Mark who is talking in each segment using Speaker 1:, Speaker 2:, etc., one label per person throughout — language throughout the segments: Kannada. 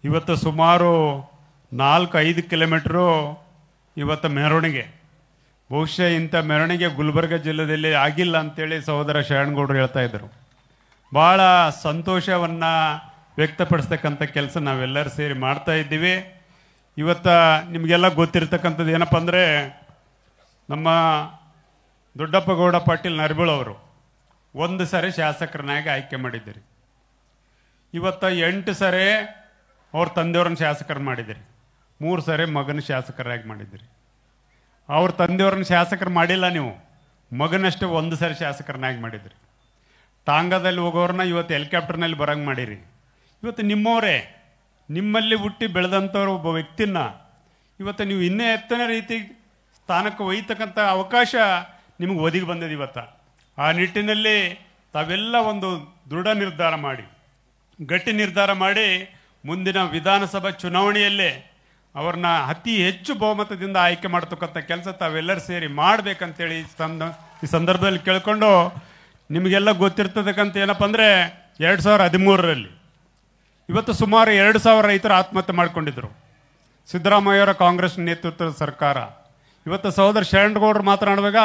Speaker 1: ಇವತ್ತು ಸುಮಾರು 4-5 ಕಿಲೋಮೀಟರು ಇವತ್ತು ಮೆರವಣಿಗೆ. ಬಹುಶಃ ಇಂಥ ಮೆರವಣಿಗೆ ಗುಲ್ಬರ್ಗ ಜಿಲ್ಲೆಯಲ್ಲಿ ಆಗಿಲ್ಲ ಅಂತೇಳಿ ಸಹೋದರ ಶರಣಗೌಡರು ಹೇಳ್ತಾ ಇದ್ರು. ಭಾಳ ಸಂತೋಷವನ್ನು ವ್ಯಕ್ತಪಡಿಸ್ತಕ್ಕಂಥ ಕೆಲಸ ನಾವೆಲ್ಲರೂ ಸೇರಿ ಮಾಡ್ತಾ ಇದ್ದೀವಿ. ಇವತ್ತು ನಿಮಗೆಲ್ಲ ಗೊತ್ತಿರ್ತಕ್ಕಂಥದ್ದು ಏನಪ್ಪ ಅಂದರೆ, ನಮ್ಮ ದೊಡ್ಡಪ್ಪ ಗೌಡ ಪಾಟೀಲ್ ನರಬೀಳ್ ಅವರು 1 ಸರಿ ಶಾಸಕರನ್ನಾಗಿ ಆಯ್ಕೆ ಮಾಡಿದ್ದೀರಿ. ಇವತ್ತು 8 ಸರಿ ಅವ್ರ ತಂದೆಯವ್ರನ್ನ ಶಾಸಕರು ಮಾಡಿದ್ದೀರಿ, 3 ಸರಿ ಮಗನ ಶಾಸಕರಾಗಿ ಮಾಡಿದ್ದೀರಿ. ಅವ್ರ ತಂದೆಯವ್ರನ್ನ ಶಾಸಕರು ಮಾಡಿಲ್ಲ, ನೀವು ಮಗನಷ್ಟು 1 ಸರಿ ಶಾಸಕರನ್ನಾಗಿ ಮಾಡಿದ್ರಿ. ಟಾಂಗಾದಲ್ಲಿ ಹೋಗೋರನ್ನ ಇವತ್ತು ಹೆಲಿಕಾಪ್ಟರ್ನಲ್ಲಿ ಬರಂಗೆ ಮಾಡಿರಿ. ಇವತ್ತು ನಿಮ್ಮವರೇ, ನಿಮ್ಮಲ್ಲಿ ಹುಟ್ಟಿ ಬೆಳೆದಂಥವ್ರು ಒಬ್ಬ ವ್ಯಕ್ತಿನ ಇವತ್ತು ನೀವು ಇನ್ನೂ ಎತ್ತನೇ ರೀತಿ ಸ್ಥಾನಕ್ಕೆ ಒಯ್ಯತಕ್ಕಂಥ ಅವಕಾಶ ನಿಮಗೆ ಒದಗಿ ಬಂದಿದೆ. ಇವತ್ತು ಆ ನಿಟ್ಟಿನಲ್ಲಿ ತಾವೆಲ್ಲ ಒಂದು ದೃಢ ನಿರ್ಧಾರ ಮಾಡಿ, ಗಟ್ಟಿ ನಿರ್ಧಾರ ಮಾಡಿ, ಮುಂದಿನ ವಿಧಾನಸಭಾ ಚುನಾವಣೆಯಲ್ಲೇ ಅವ್ರನ್ನ ಅತಿ ಹೆಚ್ಚು ಬಹುಮತದಿಂದ ಆಯ್ಕೆ ಮಾಡ್ತಕ್ಕಂಥ ಕೆಲಸ ತಾವೆಲ್ಲರೂ ಸೇರಿ ಮಾಡಬೇಕಂತೇಳಿ ಈ ಸಂದರ್ಭದಲ್ಲಿ ಕೇಳ್ಕೊಂಡು, ನಿಮಗೆಲ್ಲ ಗೊತ್ತಿರ್ತಕ್ಕಂಥ ಏನಪ್ಪ ಅಂದರೆ 2013ರಲ್ಲಿ ಇವತ್ತು ಸುಮಾರು 2,000 ರೈತರು ಆತ್ಮಹತ್ಯೆ ಮಾಡಿಕೊಂಡಿದ್ದರು. ಸಿದ್ದರಾಮಯ್ಯವರ ಕಾಂಗ್ರೆಸ್ ನೇತೃತ್ವದ ಸರ್ಕಾರ. ಇವತ್ತು ಸಹೋದರ ಶರಣಗೌಡರು ಮಾತನಾಡುವಾಗ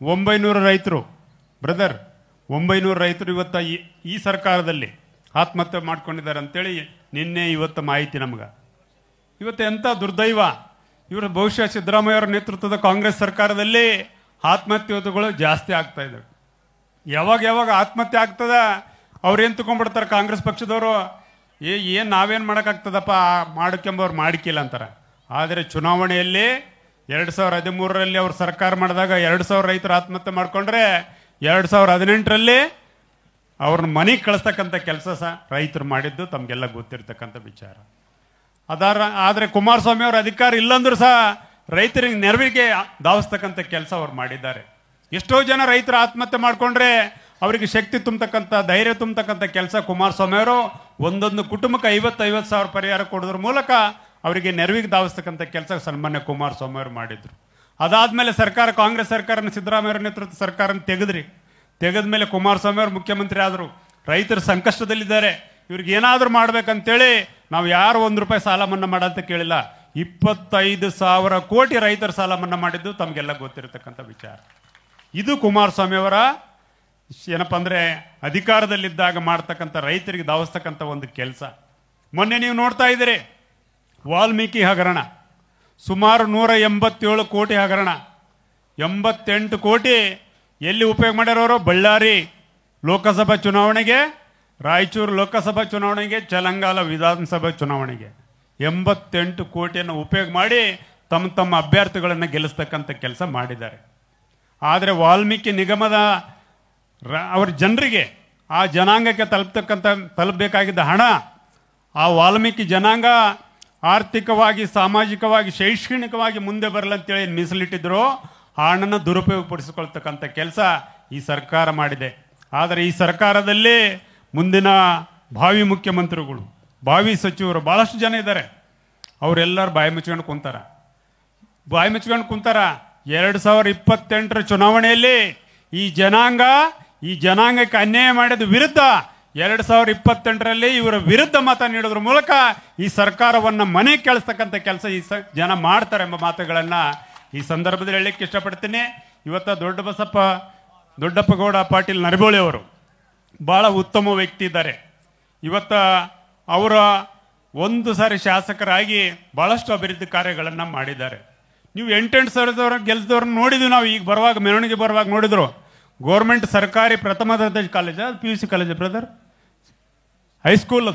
Speaker 1: 900 ರೈತರು, ಬ್ರದರ್ 900 ರೈತರು ಇವತ್ತು ಈ ಸರ್ಕಾರದಲ್ಲಿ ಆತ್ಮಹತ್ಯೆ ಮಾಡ್ಕೊಂಡಿದ್ದಾರೆ ಅಂತೇಳಿ ನಿನ್ನೆ ಇವತ್ತು ಮಾಹಿತಿ ನಮ್ಗೆ. ಇವತ್ತು ಎಂಥ ದುರ್ದೈವ, ಇವರು ಬಹುಶಃ ಸಿದ್ದರಾಮಯ್ಯವರ ನೇತೃತ್ವದ ಕಾಂಗ್ರೆಸ್ ಸರ್ಕಾರದಲ್ಲಿ ಆತ್ಮಹತ್ಯೆಗಳು ಜಾಸ್ತಿ ಆಗ್ತಾ ಇದ್ದಾವೆ. ಯಾವಾಗ ಆತ್ಮಹತ್ಯೆ ಆಗ್ತದ ಅವ್ರೇನು ತಗೊಂಡ್ಬಿಡ್ತಾರೆ ಕಾಂಗ್ರೆಸ್ ಪಕ್ಷದವರು, ಏನು ನಾವೇನು ಮಾಡೋಕ್ಕಾಗ್ತದಪ್ಪ, ಮಾಡ್ಕೊಂಬವ್ರು ಮಾಡಿಕಿಲ್ಲ ಅಂತಾರೆ. ಆದರೆ ಚುನಾವಣೆಯಲ್ಲಿ 2013ರಲ್ಲಿ ಅವ್ರು ಸರ್ಕಾರ ಮಾಡಿದಾಗ 2,000 ರೈತರು ಆತ್ಮಹತ್ಯೆ ಮಾಡಿಕೊಂಡ್ರೆ 2018ರಲ್ಲಿ ಅವ್ರನ್ನ ಮನೆಗೆ ಕಳಿಸ್ತಕ್ಕಂಥ ಕೆಲಸ ಸಹ ರೈತರು ಮಾಡಿದ್ದು ತಮಗೆಲ್ಲ ಗೊತ್ತಿರ್ತಕ್ಕಂಥ ವಿಚಾರ. ಆದರೆ ಕುಮಾರಸ್ವಾಮಿ ಅವ್ರ ಅಧಿಕಾರ ಇಲ್ಲಂದ್ರೂ ಸಹ ರೈತರಿಗೆ ನೆರವಿಗೆ ಧಾವಿಸ್ತಕ್ಕಂಥ ಕೆಲಸ ಅವ್ರು ಮಾಡಿದ್ದಾರೆ. ಎಷ್ಟೋ ಜನ ರೈತರು ಆತ್ಮಹತ್ಯೆ ಮಾಡಿಕೊಂಡ್ರೆ ಅವರಿಗೆ ಶಕ್ತಿ ತುಂಬತಕ್ಕಂಥ, ಧೈರ್ಯ ತುಂಬತಕ್ಕಂಥ ಕೆಲಸ ಕುಮಾರಸ್ವಾಮಿ ಅವರು ಒಂದೊಂದು ಕುಟುಂಬಕ್ಕೆ 50,000 ಸಾವಿರ ಪರಿಹಾರ ಕೊಡೋದ್ರ ಮೂಲಕ ಅವರಿಗೆ ನೆರವಿಗೆ ಧಾವಿಸ್ತಕ್ಕಂಥ ಕೆಲಸ ಸನ್ಮಾನ್ಯ ಕುಮಾರಸ್ವಾಮಿ ಅವರು ಮಾಡಿದರು. ಅದಾದಮೇಲೆ ಸರ್ಕಾರ, ಕಾಂಗ್ರೆಸ್ ಸರ್ಕಾರನ ಸಿದ್ದರಾಮಯ್ಯ ನೇತೃತ್ವದ ಸರ್ಕಾರನ ತೆಗೆದ ಮೇಲೆ ಕುಮಾರಸ್ವಾಮಿ ಅವರು ಮುಖ್ಯಮಂತ್ರಿ ಆದರು. ರೈತರು ಸಂಕಷ್ಟದಲ್ಲಿದ್ದಾರೆ, ಇವ್ರಿಗೆ ಏನಾದರೂ ಮಾಡ್ಬೇಕಂತೇಳಿ ನಾವು ಯಾರು 1 ರೂಪಾಯಿ ಸಾಲ ಮನ್ನಾ ಮಾಡಂತ ಕೇಳಿಲ್ಲ. 25,000 ಕೋಟಿ ರೈತರ ಸಾಲ ಮನ್ನಾ ಮಾಡಿದ್ದು ತಮಗೆಲ್ಲ ಗೊತ್ತಿರತಕ್ಕಂಥ ವಿಚಾರ. ಇದು ಕುಮಾರಸ್ವಾಮಿ ಅವರ ಏನಪ್ಪ ಅಂದರೆ ಅಧಿಕಾರದಲ್ಲಿದ್ದಾಗ ಮಾಡ್ತಕ್ಕಂಥ, ರೈತರಿಗೆ ಧಾವಿಸ್ತಕ್ಕಂಥ ಒಂದು ಕೆಲಸ. ಮೊನ್ನೆ ನೀವು ನೋಡ್ತಾ ಇದ್ದೀರಿ, ವಾಲ್ಮೀಕಿ ಹಗರಣ ಸುಮಾರು 187 ಕೋಟಿ ಹಗರಣ. 88 ಕೋಟಿ ಎಲ್ಲಿ ಉಪಯೋಗ ಮಾಡ್ಯಾರವರು? ಬಳ್ಳಾರಿ ಲೋಕಸಭಾ ಚುನಾವಣೆಗೆ, ರಾಯಚೂರು ಲೋಕಸಭಾ ಚುನಾವಣೆಗೆ, ತೆಲಂಗಾಣ ವಿಧಾನಸಭಾ ಚುನಾವಣೆಗೆ 88 ಕೋಟಿಯನ್ನು ಉಪಯೋಗ ಮಾಡಿ ತಮ್ಮ ಅಭ್ಯರ್ಥಿಗಳನ್ನು ಗೆಲ್ಲಿಸ್ತಕ್ಕಂಥ ಕೆಲಸ ಮಾಡಿದ್ದಾರೆ. ಆದರೆ ವಾಲ್ಮೀಕಿ ನಿಗಮದ ಅವ್ರ ಜನರಿಗೆ, ಆ ಜನಾಂಗಕ್ಕೆ ತಲುಪಬೇಕಾಗಿದ್ದ ಹಣ ಆ ವಾಲ್ಮೀಕಿ ಜನಾಂಗ ಆರ್ಥಿಕವಾಗಿ, ಸಾಮಾಜಿಕವಾಗಿ, ಶೈಕ್ಷಣಿಕವಾಗಿ ಮುಂದೆ ಬರಲಂತೇಳಿ ಮೀಸಲಿಟ್ಟಿದ್ರು, ಆ ಹಣನ ದುರುಪಯೋಗಪಡಿಸಿಕೊಳ್ತಕ್ಕಂಥ ಕೆಲಸ ಈ ಸರ್ಕಾರ ಮಾಡಿದೆ. ಆದರೆ ಈ ಸರ್ಕಾರದಲ್ಲಿ ಮುಂದಿನ ಭಾವಿ ಮುಖ್ಯಮಂತ್ರಿಗಳು, ಭಾವಿ ಸಚಿವರು ಭಾಳಷ್ಟು ಜನ ಇದ್ದಾರೆ. ಅವರೆಲ್ಲರೂ ಬಾಯಿ ಮುಚ್ಕೊಂಡು ಕುಂತಾರ. 2028ರ ಚುನಾವಣೆಯಲ್ಲಿ ಈ ಜನಾಂಗಕ್ಕೆ ಅನ್ಯಾಯ ಮಾಡಿದ ವಿರುದ್ಧ 2028ರಲ್ಲಿ ಇವರ ವಿರುದ್ಧ ಮತ ನೀಡೋದ್ರ ಮೂಲಕ ಈ ಸರ್ಕಾರವನ್ನು ಮನೆ ಕೇಳಿಸ್ತಕ್ಕಂಥ ಕೆಲಸ ಈ ಜನ ಮಾಡ್ತಾರೆ ಎಂಬ ಮಾತುಗಳನ್ನು ಈ ಸಂದರ್ಭದಲ್ಲಿ ಹೇಳಲಿಕ್ಕೆ ಇಷ್ಟಪಡ್ತೀನಿ. ಇವತ್ತು ದೊಡ್ಡಪ್ಪ ಗೌಡ ಪಾಟೀಲ್ ನರಬೀಳ್ ಅವರು ಭಾಳ ಉತ್ತಮ ವ್ಯಕ್ತಿ ಇದ್ದಾರೆ. ಇವತ್ತು ಅವರ 1 ಸಾರಿ ಶಾಸಕರಾಗಿ ಭಾಳಷ್ಟು ಅಭಿವೃದ್ಧಿ ಕಾರ್ಯಗಳನ್ನು ಮಾಡಿದ್ದಾರೆ. ನೀವು 8 ಸಾವಿರದವ್ರ ಗೆಲ್ದವ್ರನ್ನ ನೋಡಿದ್ವಿ ನಾವು. ಈಗ ಬರುವಾಗ, ಮೆರವಣಿಗೆ ಬರುವಾಗ ನೋಡಿದ್ರು. ಗೌರ್ಮೆಂಟ್ ಸರ್ಕಾರಿ ಪ್ರಥಮ ದರ್ಜೆ college, PUC college brother, high school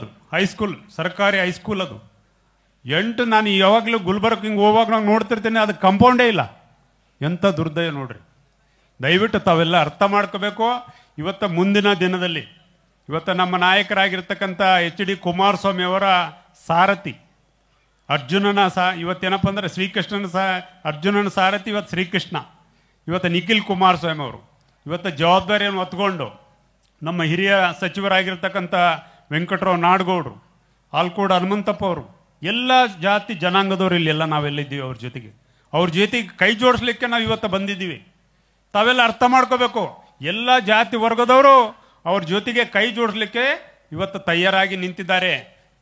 Speaker 1: ಸರ್ಕಾರಿ ಹೈಸ್ಕೂಲ್ ಅದು. 8 ನಾನು ಯಾವಾಗಲೂ ಗುಲ್ಬರ್ಗ ಹಿಂಗೆ ಹೋಗುವಾಗ ನಾವು ನೋಡ್ತಿರ್ತೀನಿ, ಅದು ಕಂಪೌಂಡೇ ಇಲ್ಲ. ಎಂಥ ದುರ್ದಯ ನೋಡ್ರಿ. ದಯವಿಟ್ಟು ತಾವೆಲ್ಲ ಅರ್ಥ ಮಾಡ್ಕೋಬೇಕು. ಇವತ್ತು ಮುಂದಿನ ದಿನದಲ್ಲಿ ಇವತ್ತು ನಮ್ಮ ನಾಯಕರಾಗಿರ್ತಕ್ಕಂಥ HD ಕುಮಾರಸ್ವಾಮಿ ಅವರ ಸಾರಥಿ ಅರ್ಜುನನ ಇವತ್ತೇನಪ್ಪ ಅಂದರೆ ಅರ್ಜುನನ ಸಾರಥಿ ಇವತ್ತು ಶ್ರೀಕೃಷ್ಣ. ಇವತ್ತು ನಿಖಿಲ್ ಕುಮಾರಸ್ವಾಮಿ ಅವರು ಇವತ್ತು ಜವಾಬ್ದಾರಿಯನ್ನು ಹೊತ್ಕೊಂಡು ನಮ್ಮ ಹಿರಿಯ ಸಚಿವರಾಗಿರ್ತಕ್ಕಂಥ ವೆಂಕಟರಾವ್ ನಾಡಗೌಡರು, ಆಲ್ಕೋಡ್ ಹನುಮಂತಪ್ಪ ಅವರು, ಎಲ್ಲ ಜಾತಿ ಜನಾಂಗದವರು ಇಲ್ಲೆಲ್ಲ ನಾವೆಲ್ಲಿದ್ದೀವಿ. ಅವ್ರ ಜೊತೆಗೆ ಕೈ ಜೋಡಿಸ್ಲಿಕ್ಕೆ ನಾವು ಇವತ್ತು ಬಂದಿದ್ದೀವಿ. ತಾವೆಲ್ಲ ಅರ್ಥ ಮಾಡ್ಕೋಬೇಕು. ಎಲ್ಲ ಜಾತಿ ವರ್ಗದವರು ಅವ್ರ ಜೊತೆಗೆ ಕೈ ಜೋಡಿಸ್ಲಿಕ್ಕೆ ಇವತ್ತು ತಯಾರಾಗಿ ನಿಂತಿದ್ದಾರೆ.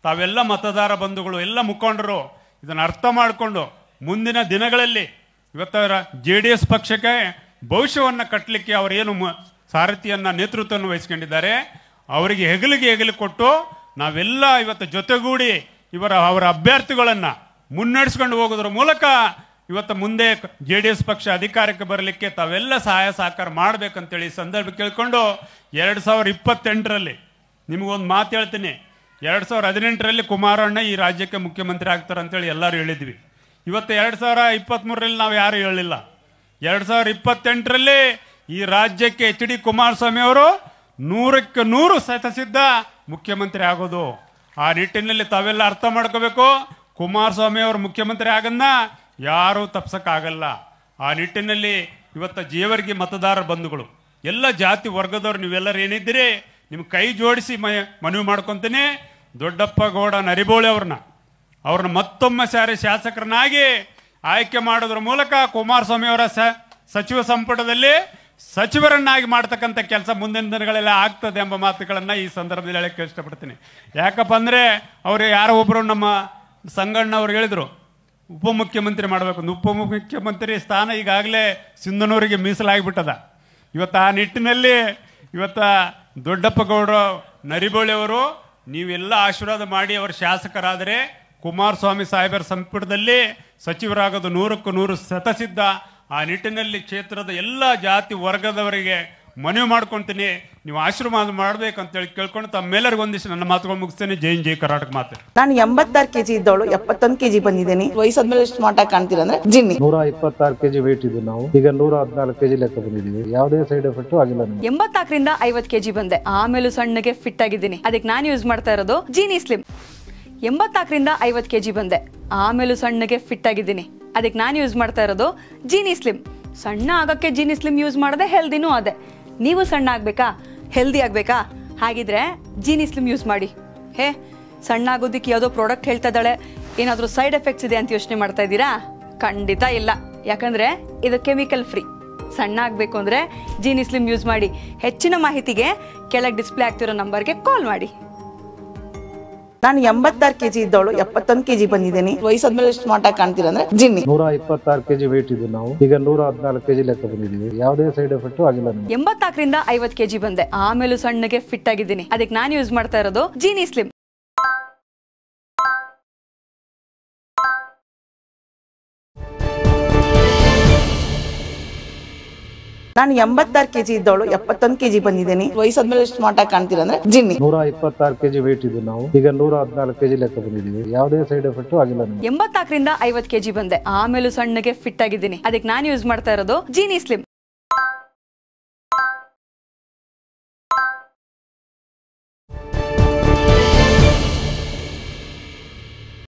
Speaker 1: ತಾವೆಲ್ಲ ಮತದಾರ ಬಂಧುಗಳು ಎಲ್ಲ ಮುಖಂಡರು ಇದನ್ನು ಅರ್ಥ ಮಾಡಿಕೊಂಡು ಮುಂದಿನ ದಿನಗಳಲ್ಲಿ ಇವತ್ತ JDS ಪಕ್ಷಕ್ಕೆ ಭವಿಷ್ಯವನ್ನು ಕಟ್ಟಲಿಕ್ಕೆ ಅವರೇನು ಸಾರಥಿಯನ್ನು ನೇತೃತ್ವವನ್ನು ವಹಿಸ್ಕೊಂಡಿದ್ದಾರೆ ಅವರಿಗೆ ಹೆಗಲು ಕೊಟ್ಟು ನಾವೆಲ್ಲ ಇವತ್ತು ಜೊತೆಗೂಡಿ ಅವರ ಅಭ್ಯರ್ಥಿಗಳನ್ನು ಮುನ್ನಡೆಸ್ಕೊಂಡು ಹೋಗೋದ್ರ ಮೂಲಕ ಇವತ್ತು ಮುಂದೆ JDS ಪಕ್ಷ ಅಧಿಕಾರಕ್ಕೆ ಬರಲಿಕ್ಕೆ ತಾವೆಲ್ಲ ಸಹಾಯ ಸಹಕಾರ ಮಾಡಬೇಕಂತೇಳಿ ಈ ಸಂದರ್ಭ ಕೇಳ್ಕೊಂಡು 2028ರಲ್ಲಿ ನಿಮಗೊಂದು ಮಾತು ಹೇಳ್ತೀನಿ. 2018ರಲ್ಲಿ ಕುಮಾರಣ್ಣ ಈ ರಾಜ್ಯಕ್ಕೆ ಮುಖ್ಯಮಂತ್ರಿ ಆಗ್ತಾರೆ ಅಂತೇಳಿ ಎಲ್ಲರೂ ಹೇಳಿದ್ವಿ. ಇವತ್ತು 2023ರಲ್ಲಿ ನಾವು ಯಾರು ಹೇಳಿಲ್ಲ. 2028ರಲ್ಲಿ ಈ ರಾಜ್ಯಕ್ಕೆ HD ಕುಮಾರಸ್ವಾಮಿ ಅವರು 100ಕ್ಕೆ 100 ಶತಸಿದ್ಧ ಮುಖ್ಯಮಂತ್ರಿ ಆಗೋದು. ಆ ನಿಟ್ಟಿನಲ್ಲಿ ತಾವೆಲ್ಲ ಅರ್ಥ ಮಾಡ್ಕೋಬೇಕು. ಕುಮಾರಸ್ವಾಮಿ ಅವರು ಮುಖ್ಯಮಂತ್ರಿ ಆಗನ್ನ ಯಾರೂ ತಪ್ಸಕ್ಕಾಗಲ್ಲ. ಆ ನಿಟ್ಟಿನಲ್ಲಿ ಇವತ್ತು ಜೇವರ್ಗಿ ಮತದಾರ ಬಂಧುಗಳು ಎಲ್ಲ ಜಾತಿ ವರ್ಗದವ್ರು ನೀವೆಲ್ಲರೂ ಏನಿದ್ದೀರಿ ನಿಮ್ಗೆ ಕೈ ಜೋಡಿಸಿ ಮನವಿ ಮಾಡ್ಕೊತೀನಿ. ದೊಡ್ಡಪ್ಪ ಗೌಡ ನರಿಬೋಳಿ ಅವ್ರನ್ನ ಮತ್ತೊಮ್ಮೆ ಸಾರಿ ಶಾಸಕರನ್ನಾಗಿ ಆಯ್ಕೆ ಮಾಡೋದ್ರ ಮೂಲಕ ಕುಮಾರಸ್ವಾಮಿ ಅವರ ಸಚಿವ ಸಂಪುಟದಲ್ಲಿ ಸಚಿವರನ್ನಾಗಿ ಮಾಡ್ತಕ್ಕಂಥ ಕೆಲಸ ಮುಂದಿನ ದಿನಗಳೆಲ್ಲ ಆಗ್ತದೆ ಎಂಬ ಮಾತುಗಳನ್ನು ಈ ಸಂದರ್ಭದಲ್ಲಿ ಹೇಳಕ್ಕೆ ಇಷ್ಟಪಡ್ತೀನಿ. ಯಾಕಪ್ಪ ಅಂದರೆ ಅವರು ಯಾರೋ ಒಬ್ಬರು ನಮ್ಮ ಸಂಗಣ್ಣ ಅವ್ರು ಹೇಳಿದರು ಉಪಮುಖ್ಯಮಂತ್ರಿ ಮಾಡಬೇಕು. ಉಪಮುಖ್ಯಮಂತ್ರಿ ಸ್ಥಾನ ಈಗಾಗಲೇ ಸಿಂಧನೂರಿಗೆ ಮೀಸಲಾಗಿಬಿಟ್ಟದ. ಇವತ್ತು ಆ ನಿಟ್ಟಿನಲ್ಲಿ ದೊಡ್ಡಪ್ಪ ಗೌಡ ನರಿಬೋಳಿ ಅವರು ನೀವೆಲ್ಲ ಆಶೀರ್ವಾದ ಮಾಡಿ ಅವರು ಶಾಸಕರಾದರೆ ಕುಮಾರಸ್ವಾಮಿ ಸಾಹೇಬರ ಸಂಪುಟದಲ್ಲಿ ಸಚಿವರಾಗೋದು 100ಕ್ಕೆ 100 ಶತಸಿದ್ಧ. ಆ ನಿಟ್ಟಿನಲ್ಲಿ ಕ್ಷೇತ್ರದ ಎಲ್ಲ ಜಾತಿ ವರ್ಗದವರಿಗೆ ಮನವಿ ಮಾಡ್ಕೊತೀನಿ, ನೀವು ಆಶೀರ್ವಾದ ಮಾಡ್ಬೇಕಂತೇಳಿ ಕೇಳ್ಕೊಂಡು ತಮ್ಮೆಲ್ಲರಿಗೂ ಒಂದಿಷ್ಟು ನನ್ನ ಮಾತುಗಳು ಮುಗಿಸ್ತೇನೆ. ಜೈ ಕರ್ನಾಟಕ ಮಾತು.
Speaker 2: ನಾನು 86 kg ಇದ್ದವಳು 71 kg ಬಂದಿದ್ದೇನೆ. ವಯಸ್ಸಾದ್ಮೇಲೆ ಎಷ್ಟು ಸ್ಮಾರ್ಟ್ ಆಗಿ ಕಾಣ್ತೀರಾ ಅಂದ್ರೆ ಜಿನ್ನಿ.
Speaker 3: 126 kg ವೇಟ್ ಇದ್ದು ನಾವು ಈಗ 114 kg ಲೆಕ್ಕ ಬಂದಿದ್ದೀವಿ. ಯಾವುದೇ ಸೈಡ್ ಎಫೆಕ್ಟ್ ಆಗಿಲ್ಲ.
Speaker 4: 84ರಿಂದ 50 kg ಬಂದೆ, ಆಮೇಲೆ ಸಣ್ಣಗೆ ಫಿಟ್ ಆಗಿದ್ದೀನಿ. ಅದಕ್ಕೆ ನಾನು ಯೂಸ್ ಮಾಡ್ತಾ ಇರೋದು ಜೀನಿ ಸ್ಲಿಮ್. 84ರಿಂದ 50 kg ಬಂದೆ, ಆಮೇಲೆ ಸಣ್ಣಗೆ ಫಿಟ್ ಆಗಿದ್ದೀನಿ. ಅದಕ್ಕೆ ನಾನು ಯೂಸ್ ಮಾಡ್ತಾ ಇರೋದು ಜೀನಿ ಸ್ಲಿಮ್. ಸಣ್ಣ ಆಗಕ್ಕೆ ಜೀನಿ ಸ್ಲಿಮ್ ಯೂಸ್ ಮಾಡದೆ ಹೆಲ್ದಿನೂ ಅದೇ. ನೀವು ಸಣ್ಣ ಆಗ್ಬೇಕಾ, ಹೆಲ್ದಿ ಆಗ್ಬೇಕಾ? ಹಾಗಿದ್ರೆ ಜೀನಿ ಸ್ಲಿಮ್ ಯೂಸ್ ಮಾಡಿ. ಸಣ್ಣ ಆಗೋದಕ್ಕೆ ಯಾವುದೋ ಪ್ರಾಡಕ್ಟ್ ಹೇಳ್ತಾ ಇದ್ದಾಳೆ, ಏನಾದರೂ ಸೈಡ್ ಎಫೆಕ್ಟ್ಸ್ ಇದೆ ಅಂತ ಯೋಚನೆ ಮಾಡ್ತಾ ಇದ್ದೀರಾ? ಖಂಡಿತ ಇಲ್ಲ, ಯಾಕಂದ್ರೆ ಇದು ಕೆಮಿಕಲ್ ಫ್ರೀ. ಸಣ್ಣ ಆಗಬೇಕು ಅಂದರೆ ಜೀನಿ ಸ್ಲಿಮ್ ಯೂಸ್ ಮಾಡಿ. ಹೆಚ್ಚಿನ ಮಾಹಿತಿಗೆ ಕೆಳಗೆ ಡಿಸ್ಪ್ಲೇ ಆಗ್ತಿರೋ ನಂಬರ್ಗೆ ಕಾಲ್ ಮಾಡಿ.
Speaker 2: ನಾನು 86 kg ಇದ್ದವಳು 71 kg ಬಂದಿದ್ದೇನೆ. ವಯಸ್ಸಾದ್ಮೇಲೆ ಎಷ್ಟು ಸ್ಮಾರ್ಟ್ ಆಗಿ ಕಾಣ್ತೀರಾ ಅಂದ್ರೆ ಜಿನ್ನಿ.
Speaker 3: 126 kg ವೇಟ್ ಇದ್ದು ನಾವು ಈಗ 114 kg ಲೆಕ್ಕ ಬಂದಿದ್ದೀವಿ. ಯಾವುದೇ ಸೈಡ್ ಎಫೆಕ್ಟ್ ಆಗಿಲ್ಲ.
Speaker 4: 84ರಿಂದ 50 kg ಬಂದೆ, ಆಮೇಲೆ ಸಣ್ಣಗೆ ಫಿಟ್ ಆಗಿದ್ದೀನಿ. ಅದಕ್ಕೆ ನಾನು ಯೂಸ್ ಮಾಡ್ತಾ ಇರೋದು ಜೀನಿ ಸ್ಲಿಮ್.
Speaker 2: ನಾನು 86 kg ಇದ್ದವಳು 71 kg ಬಂದಿದ್ದೇನೆ. ವಯಸ್ಸಾದ್ಮೇಲೆ ಎಷ್ಟು ಸ್ಮಾರ್ಟ್ ಆಗಿ ಕಾಣ್ತೀರಾ ಅಂದ್ರೆ ಜಿನ್ನಿ.
Speaker 3: 126 kg ವೇಟ್ ಇದ್ದು ನಾವು ಈಗ 114 kg ಲೆಕ್ಕ ಬಂದಿದ್ದೀವಿ. ಯಾವುದೇ ಸೈಡ್ ಎಫೆಕ್ಟ್ ಆಗಿಲ್ಲ.
Speaker 4: 84ರಿಂದ 50 kg ಬಂದೆ, ಆಮೇಲೆ ಸಣ್ಣಗೆ ಫಿಟ್ ಆಗಿದ್ದೀನಿ. ಅದಕ್ಕೆ ನಾನು ಯೂಸ್ ಮಾಡ್ತಾ ಇರೋದು ಜೀನಿ ಸ್ಲಿಮ್.